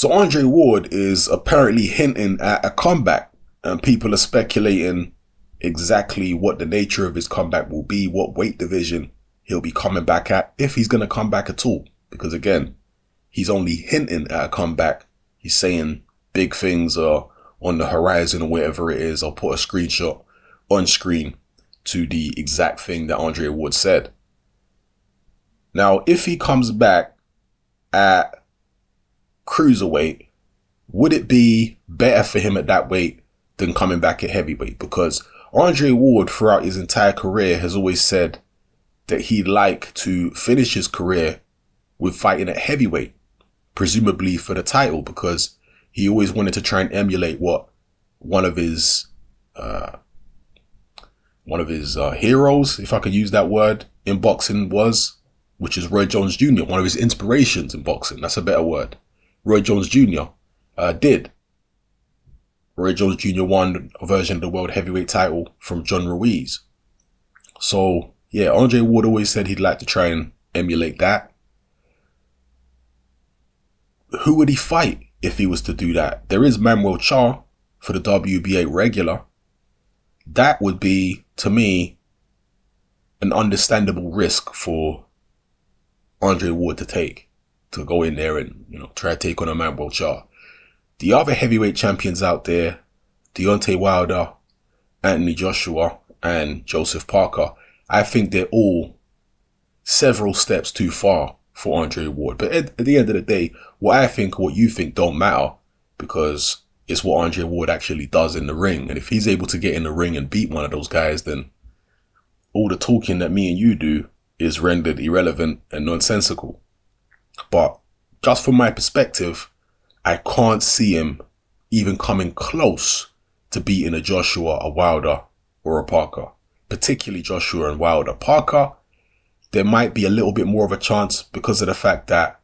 So Andre Ward is apparently hinting at a comeback, and people are speculating exactly what the nature of his comeback will be, what weight division he'll be coming back at, if he's going to come back at all. Because again, he's only hinting at a comeback. He's saying big things are on the horizon or whatever it is. I'll put a screenshot on screen to the exact thing that Andre Ward said. Now, if he comes back at cruiserweight, would it be better for him at that weight than coming back at heavyweight? Because Andre Ward throughout his entire career has always said that he'd like to finish his career with fighting at heavyweight, presumably for the title, because he always wanted to try and emulate what one of his heroes, if I could use that word, in boxing was, which is Roy Jones Jr., one of his inspirations in boxing. That's a better word. Roy Jones Jr. did. Roy Jones Jr. won a version of the world heavyweight title from John Ruiz. So, yeah, Andre Ward always said he'd like to try and emulate that. Who would he fight if he was to do that? There is Manuel Charr for the WBA regular. That would be, to me, an understandable risk for Andre Ward to take, to go in there and, try to take on a Manuel Charr. The other heavyweight champions out there, Deontay Wilder, Anthony Joshua, and Joseph Parker, I think they're all several steps too far for Andre Ward. But at the end of the day, what I think or what you think don't matter, because it's what Andre Ward actually does in the ring. And if he's able to get in the ring and beat one of those guys, then all the talking that me and you do is rendered irrelevant and nonsensical. But just from my perspective, I can't see him even coming close to beating a Joshua, a Wilder, or a Parker. Particularly Joshua and Wilder. Parker, there might be a little bit more of a chance because of the fact that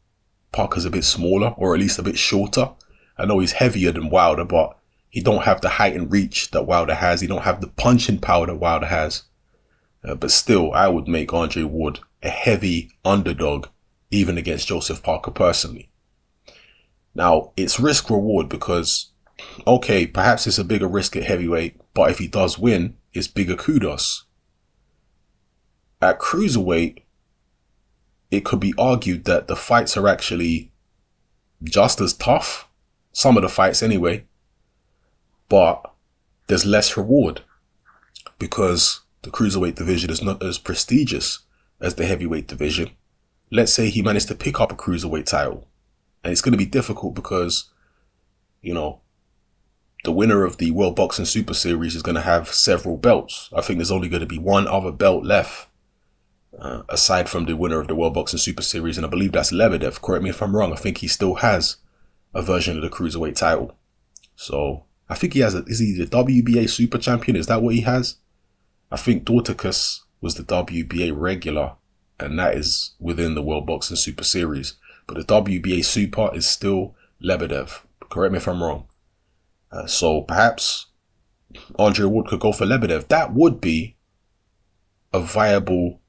Parker's a bit smaller, or at least a bit shorter. I know he's heavier than Wilder, but he don't have the height and reach that Wilder has. He don't have the punching power that Wilder has. But still, I would make Andre Ward a heavy underdog, even against Joseph Parker personally. Now, it's risk reward because, okay, perhaps it's a bigger risk at heavyweight, but if he does win, it's bigger kudos. At cruiserweight, it could be argued that the fights are actually just as tough. Some of the fights anyway. But there's less reward because the cruiserweight division is not as prestigious as the heavyweight division. Let's say he managed to pick up a cruiserweight title. And it's going to be difficult because, the winner of the World Boxing Super Series is going to have several belts. I think there's only going to be one other belt left, aside from the winner of the World Boxing Super Series. And I believe that's Lebedev. Correct me if I'm wrong. I think he still has a version of the cruiserweight title. So I think he has is he the WBA super champion? Is that what he has? I think Dorticus was the WBA regular, and that is within the World Boxing Super Series. But the WBA super is still Lebedev. Correct me if I'm wrong. So perhaps Andre Ward could go for Lebedev. That would be a viable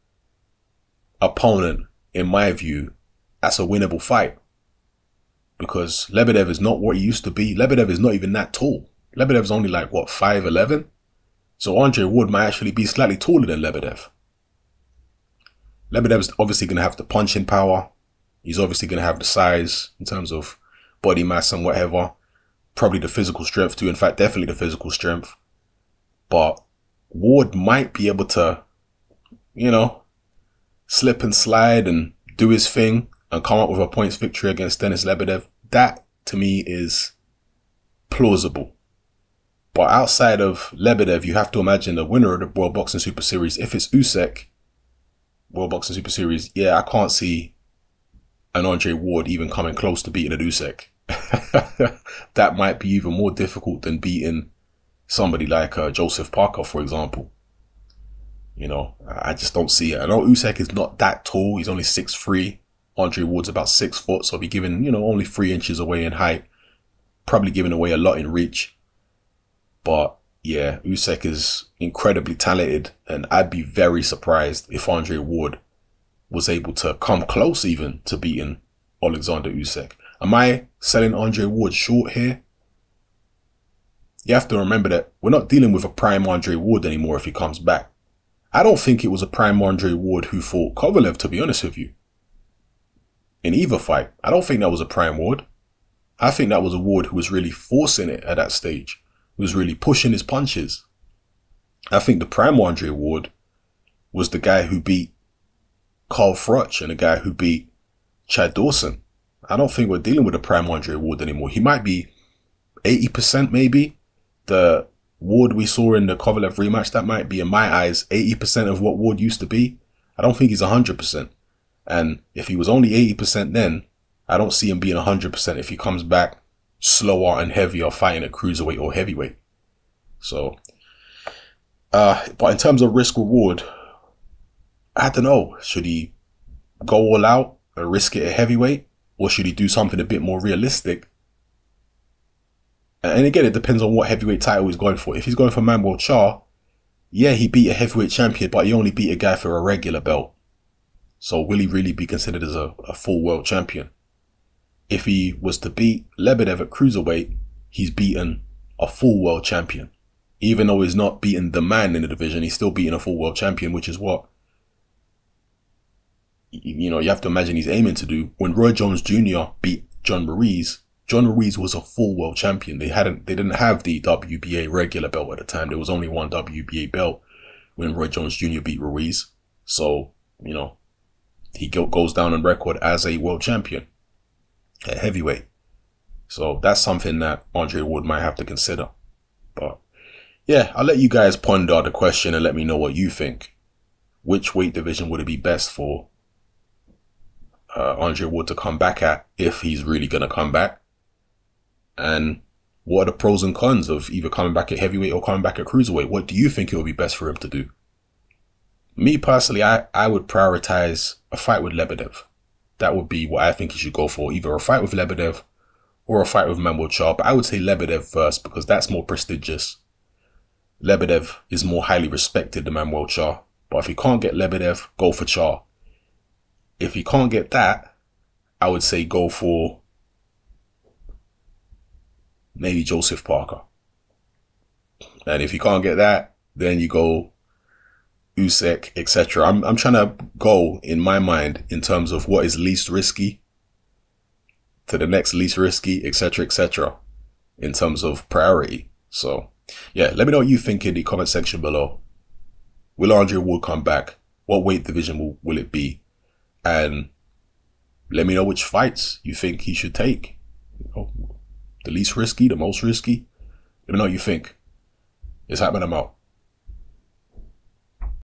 opponent, in my view. That's a winnable fight. Because Lebedev is not what he used to be. Lebedev is not even that tall. Lebedev's only like, 5'11"? So Andre Ward might actually be slightly taller than Lebedev. Lebedev's obviously going to have the punching power. He's obviously going to have the size in terms of body mass and whatever. Probably the physical strength too. In fact, definitely the physical strength. But Ward might be able to, slip and slide and do his thing and come up with a points victory against Denis Lebedev. That, to me, is plausible. But outside of Lebedev, you have to imagine the winner of the World Boxing Super Series. If it's Usyk, World Boxing Super Series, yeah, I can't see an Andre Ward even coming close to beating an Usyk. That might be even more difficult than beating somebody like Joseph Parker, for example. I just don't see it. I know Usyk is not that tall. He's only 6'3". Andre Ward's about 6 foot, so he'll be giving, only 3 inches away in height. Probably giving away a lot in reach. But yeah, Usyk is incredibly talented, and I'd be very surprised if Andre Ward was able to come close even to beating Alexander Usyk. Am I selling Andre Ward short here? You have to remember that we're not dealing with a prime Andre Ward anymore if he comes back. I don't think it was a prime Andre Ward who fought Kovalev, to be honest with you. In either fight, I don't think that was a prime Ward. I think that was a Ward who was really forcing it at that stage, who was really pushing his punches. I think the prime Andre Ward was the guy who beat Carl Froch and the guy who beat Chad Dawson. I don't think we're dealing with a prime Andre Ward anymore. He might be 80% maybe. The Ward we saw in the Kovalev rematch, that might be, in my eyes, 80% of what Ward used to be. I don't think he's 100%. And if he was only 80% then, I don't see him being 100% if he comes back slower and heavier fighting at cruiserweight or heavyweight. So, but in terms of risk reward, I don't know. Should he go all out and risk it at heavyweight? Or should he do something a bit more realistic? And again, it depends on what heavyweight title he's going for. If he's going for Manuel Charr, yeah, he beat a heavyweight champion, but he only beat a guy for a regular belt. So will he really be considered as a full world champion? If he was to beat Lebedev at cruiserweight, he's beaten a full world champion. Even though he's not beaten the man in the division, he's still beating a full world champion, which is what, you know, you have to imagine he's aiming to do. When Roy Jones Jr. beat John Ruiz was a full world champion. They didn't have the WBA regular belt at the time. There was only one WBA belt when Roy Jones Jr. beat Ruiz. So, you know, he goes down on record as a world champion at heavyweight. So that's something that Andre Ward might have to consider. But yeah, I'll let you guys ponder the question and let me know what you think. Which weight division would it be best for Andre Ward to come back at, if he's really going to come back? And what are the pros and cons of either coming back at heavyweight or coming back at cruiserweight? What do you think it would be best for him to do? Me personally, I would prioritize a fight with Lebedev. That would be what I think he should go for. Either a fight with Lebedev or a fight with Manuel Charr. But I would say Lebedev first because that's more prestigious. Lebedev is more highly respected than Manuel Charr. But if he can't get Lebedev, go for Charr. If he can't get that, I would say go for maybe Joseph Parker. And if you can't get that, then you go Usyk, etc. I'm trying to go, in my mind, in terms of what is least risky to the next least risky, etc., in terms of priority. So, yeah, let me know what you think in the comment section below. Will Andre Ward come back? What weight division will it be? And let me know which fights you think he should take. You know, the least risky, the most risky. Let me know what you think. It's happening. I'm out.